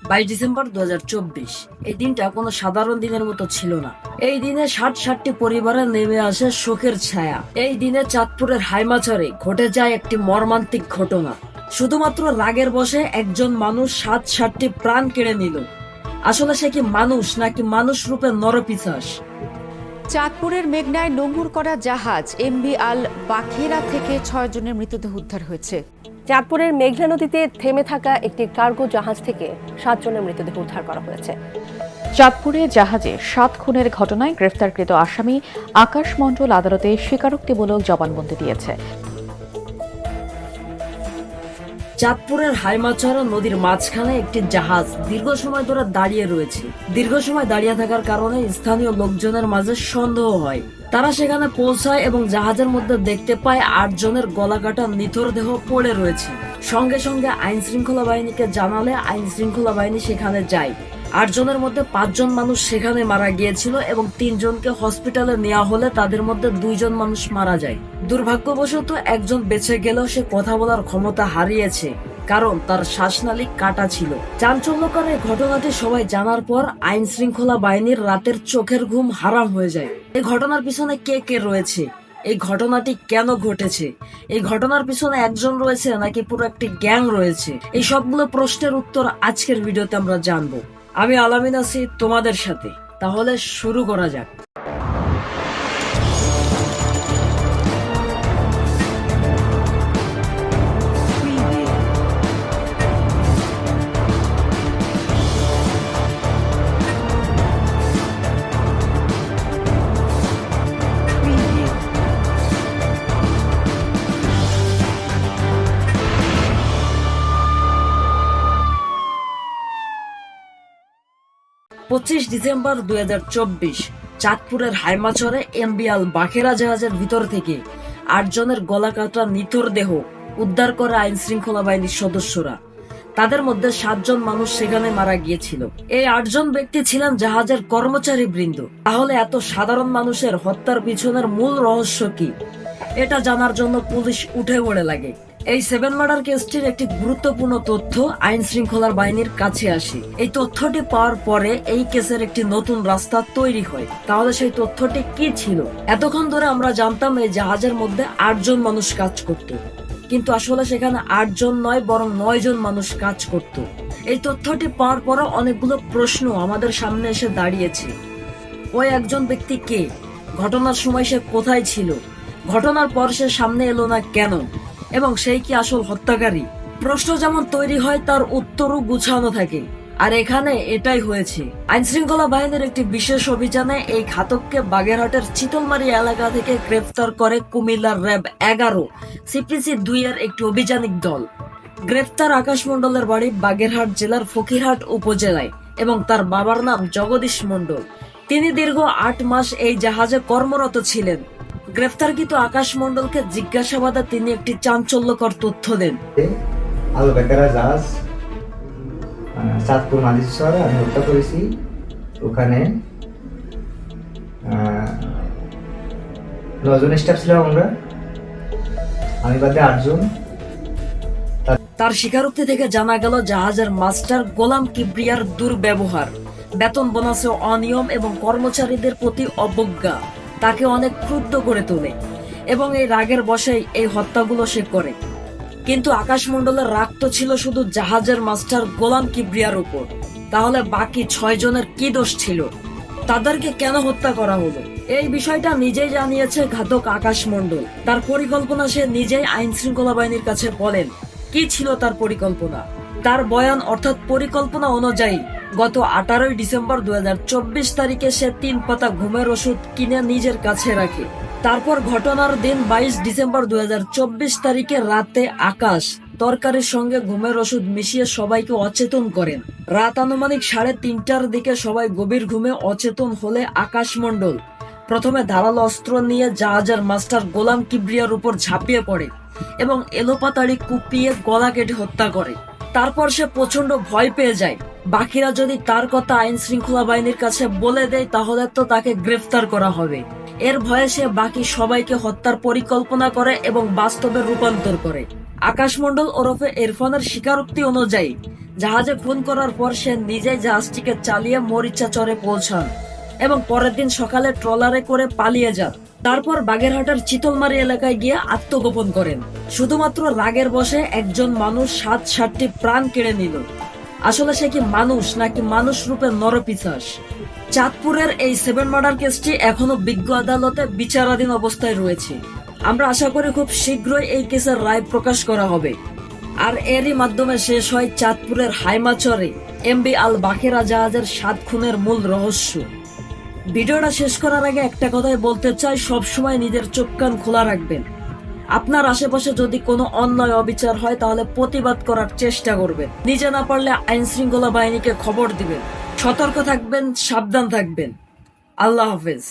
22 December 2024। এই দিনটা কোনো সাধারণ দিনের মতো ছিল না। এই দিনে 60টি পরিবারে নেমে আসে শোকের ছায়া। এই দিনে চাঁদপুরের হাইমাচারে ঘটে যায় একটি মর্মান্তিক ঘটনা। শুধুমাত্র রাগের বশে একজন মানুষ 60টি প্রাণ কেড়ে নিল। আসলে সে কি মানুষ নাকি মানুষ রূপে নরপিশাচ? চাঁদপুরের মেঘনায় নোঙর করা জাহাজ এমভি আল বাখেরা থেকে 6 জনের মৃতদেহ উদ্ধার হয়েছে। চাঁদপুরের মেঘনা নদীতে থেমে থাকা একটি কার্গো জাহাজ থেকে 7 জনের মৃতদেহ উদ্ধার করা হয়েছে। চাঁদপুরে জাহাজে 7 খুনের ঘটনায় গ্রেফতারকৃত আসামি আকাশ মণ্ডল আদালতে স্বীকারোক্তিমূলক জবানবন্দি দিয়েছে। চাঁদপুরের হাইমাচারা নদীর মাঝখানে একটি জাহাজ দীর্ঘ সময় ধরে দাঁড়িয়ে রয়েছে। দীর্ঘ সময় দাঁড়িয়ে থাকার কারণে স্থানীয় লোকজনের মাঝে সন্দেহ হয়। তারা সেখানে পৌঁছায় এবং জাহাজের মধ্যে দেখতে পায় 8 জনের গলাকাটা নিথর দেহ পড়ে রয়েছে। সঙ্গে সঙ্গে আইন শৃঙ্খলা বাহিনীকে জানালে আইন শৃঙ্খলা বাহিনী সেখানে যায়। 8 জনের মধ্যে 5 জন মানুষ সেখানে মারা গিয়েছিল এবং 3 জনকে হসপিটালে নেওয়া হলে তাদের মধ্যে 2 জন মানুষ মারা যায়। দুর্ভাগ্যবশত একজন বেঁচে গেলেও সে কথা বলার ক্ষমতা হারিয়েছে, কারণ তার শ্বাসনালী কাটা ছিল। চাঞ্চল্যকর এই ঘটনাটি সবাই জানার পর আইন শৃঙ্খলা বাহিনীর রাতের চোখের ঘুম হারাম হয়ে যায়। এই ঘটনার পিছনে কে কে রয়েছে, এই ঘটনাটি কেন ঘটেছে, এই ঘটনার পিছনে একজন রয়েছে নাকি পুরো একটি গ্যাং রয়েছে, এই সবগুলো প্রশ্নের উত্তর আজকের ভিডিওতে আমরা জানবো। আমি আলামিন আছি তোমাদের সাথে। তাহলে শুরু করা যাক। পঁচিশ ডিসেম্বর 2024 চাঁদপুরের হাইমাচরে এমভি আল বাখেরা জাহাজের ভিতর থেকে 8 জনের গলা কাটা নিথর দেহ উদ্ধার করে আইন শৃঙ্খলা বাহিনীর সদস্যরা। তাদের মধ্যে 7 জন মানুষ সেখানে মারা গিয়েছিল। এই 8 জন ব্যক্তি ছিলেন জাহাজের কর্মচারী বৃন্দ। তাহলে এত সাধারণ মানুষের হত্যার পিছনের মূল রহস্য কি, এটা জানার জন্য পুলিশ উঠে পড়ে লাগে। এই 7 মার্ডার কেসটির একটি গুরুত্বপূর্ণ তথ্য আইন শৃঙ্খলার বাহিনীর কাছে আসে। এই তথ্যটি পাওয়ার পরে এই কেসের একটি নতুন রাস্তা তৈরি হয়। তাহলে সেই তথ্যটি কি ছিল? এতক্ষণ ধরে আমরা জানতাম এই জাহাজের মধ্যে 8 জন মানুষ কাজ করত, কিন্তু আসলে সেখানে 8 জন নয় বরং 9 জন মানুষ কাজ করত। এই তথ্যটি পাওয়ার পরে অনেকগুলো প্রশ্ন আমাদের সামনে এসে দাঁড়িয়েছে। ওই একজন ব্যক্তি কে? ঘটনার সময় সে কোথায় ছিল? ঘটনার পর সে সামনে এলো না কেন? এবং সেই কি আসল হত্যাকারী? প্রশ্ন যেমন তৈরি হয় তার উত্তরও গুছানো থাকে। আর এখানে এটাই হয়েছে। আইন শৃঙ্খলা বাহিনীর একটি বিশেষ অভিযানে এই ঘাতককে বাগেরহাটের চিতলমারি এলাকা থেকে গ্রেফতার করে কুমিল্লার র্যাব 11 সিপিসি 2 এর একটি অভিযানিক দল। গ্রেফতার আকাশ মণ্ডলের বাড়ি বাগেরহাট জেলার ফকিরহাট উপজেলায় এবং তার বাবার নাম জগদীশ মণ্ডল। তিনি দীর্ঘ 8 মাস এই জাহাজে কর্মরত ছিলেন। গ্রেফতারকৃত আকাশ মণ্ডলকে জিজ্ঞাসাবাদে তিনি একটি চাঞ্চল্যকর তথ্য দেন। আল বাখেরা জাহাজ চাঁদপুর মালিশ্বর আমি হত্যা করেছি। ওখানে 9 জন স্টাফ ছিলাম আমরা, আমি বাদে 8 জন। তার স্বীকারোক্তি থেকে জানা গেল জাহাজের মাস্টার গোলাম কিবরিয়ার দুর্ব্যবহার, বেতন বোনাসে অনিয়ম এবং কর্মচারীদের প্রতি অবজ্ঞা তাকে অনেক ক্রুদ্ধ করে তোলে এবং এই রাগের বশেই এই হত্যাগুলো সে করে। কিন্তু আকাশ মণ্ডলের রাগ তো ছিল শুধু জাহাজের মাস্টার গোলাম কিবরিয়ার উপর। তাহলে বাকি 6 জনের কি দোষ ছিল? তাদেরকে কেন হত্যা করা হলো? এই বিষয়টা নিজেই জানিয়েছে ঘাতক আকাশ মণ্ডল। তার পরিকল্পনা সে নিজেই আইন শৃঙ্খলা বাহিনীর কাছে বলেন। কি ছিল তার পরিকল্পনা? তার বয়ান অর্থাৎ পরিকল্পনা অনুযায়ী গত 18 ডিসেম্বর 2024 তারিখে সে 3 পাতা ঘুমের ওষুধ কিনে নিজের কাছে রাখে। তারপর ঘটনার দিন 22 ডিসেম্বর 2024 তারিখে রাতে আকাশ তরকারির সঙ্গে ঘুমের ওষুধ মিশিয়ে সবাইকে অচেতন করেন। রাত আনুমানিক 3:30টার দিকে সবাই গভীর ঘুমে অচেতন হলে আকাশ মণ্ডল প্রথমে ধারালো অস্ত্র নিয়ে জাহাজের মাস্টার গোলাম কিবরিয়ার উপর ঝাঁপিয়ে পড়ে এবং এলোপাতাড়ি কুপিয়ে গলা কেটে হত্যা করে। তারপর সে প্রচন্ড ভয় পেয়ে যায়। বাকিরা যদি তার কথা আইন শৃঙ্খলা বাহিনীর কাছে বলে দেয় তাহলে তো তাকে গ্রেফতার করা হবে। এর ভয়ে সে বাকি সবাইকে হত্যার পরিকল্পনা করে এবং বাস্তবে রূপান্তর করে। আকাশ মণ্ডল ওরফে ইরফানের স্বীকারোক্তি অনুযায়ী জাহাজে খুন করার পর সে নিজেই জাহাজটিকে চালিয়ে মরিচা চরে পৌঁছান এবং পরের দিন সকালে ট্রলারে করে পালিয়ে যান। তারপর বাগেরহাটের চিতলমারি এলাকায় গিয়ে আত্মগোপন করেন। শুধুমাত্র রাগের বশে একজন মানুষ 7টি প্রাণ কেড়ে নিল। আসলে সে কি মানুষ নাকি মানুষ রূপে নরপিশাচ? চাঁদপুরের এই 7 মার্ডার কেসটি এখনো বিজ্ঞ আদালতে বিচারাধীন অবস্থায় রয়েছে। আমরা আশা করি খুব শীঘ্রই এই কেসের রায় প্রকাশ করা হবে। আর এরই মাধ্যমে শেষ হয় চাঁদপুরের হাইমাচরে এমবি আল বাখেরা জাহাজের 7 খুনের মূল রহস্য। ভিডিওটা শেষ করার আগে একটা কথাই বলতে চাই, সবসময় নিজের চোখ কান খোলা রাখবেন। আপনার আশেপাশে যদি কোনো অন্যায় অবিচার হয় তাহলে প্রতিবাদ করার চেষ্টা করবেন। নিজে না পারলে আইন শৃঙ্খলা বাহিনীকে খবর দিবেন। সতর্ক থাকবেন, সাবধান থাকবেন। আল্লাহ হাফেজ।